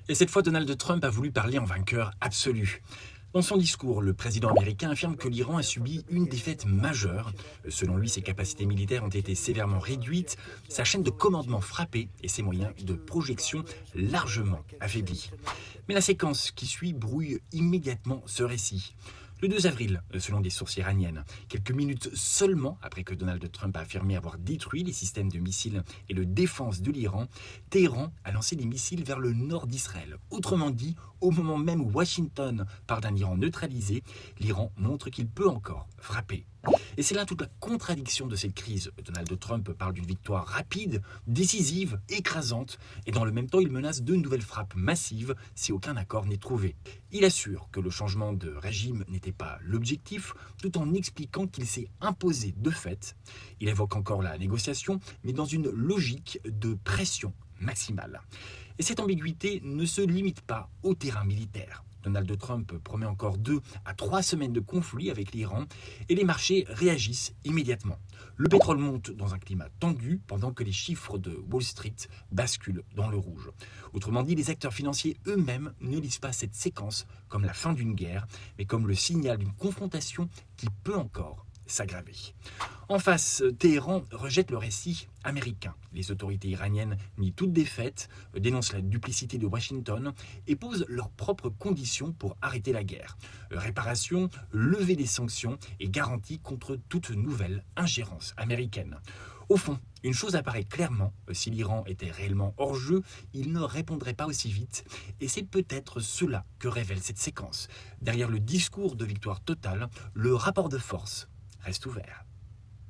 Et cette fois, Donald Trump a voulu parler en vainqueur absolu. Dans son discours, le président américain affirme que l'Iran a subi une défaite majeure. Selon lui, ses capacités militaires ont été sévèrement réduites, sa chaîne de commandement frappée et ses moyens de projection largement affaiblis. Mais la séquence qui suit brouille immédiatement ce récit. Le 2 avril, selon des sources iraniennes, quelques minutes seulement après que Donald Trump a affirmé avoir détruit les systèmes de missiles et de défense de l'Iran, Téhéran a lancé des missiles vers le nord d'Israël. Autrement dit, au moment même où Washington parle d'un Iran neutralisé, l'Iran montre qu'il peut encore frapper. Et c'est là toute la contradiction de cette crise. Donald Trump parle d'une victoire rapide, décisive, écrasante, et dans le même temps il menace de nouvelles frappes massives si aucun accord n'est trouvé. Il assure que le changement de régime n'était pas l'objectif, tout en expliquant qu'il s'est imposé de fait. Il évoque encore la négociation, mais dans une logique de pression maximale. Et cette ambiguïté ne se limite pas au terrain militaire. Donald Trump promet encore 2 à 3 semaines de conflit avec l'Iran et les marchés réagissent immédiatement. Le pétrole monte dans un climat tendu pendant que les chiffres de Wall Street basculent dans le rouge. Autrement dit, les acteurs financiers eux-mêmes ne lisent pas cette séquence comme la fin d'une guerre, mais comme le signal d'une confrontation qui peut encore s'aggraver. En face, Téhéran rejette le récit américain. Les autorités iraniennes nient toute défaite, dénoncent la duplicité de Washington et posent leurs propres conditions pour arrêter la guerre. Réparation, levée des sanctions et garantie contre toute nouvelle ingérence américaine. Au fond, une chose apparaît clairement, si l'Iran était réellement hors jeu, il ne répondrait pas aussi vite. Et c'est peut-être cela que révèle cette séquence. Derrière le discours de victoire totale, le rapport de force reste ouvert.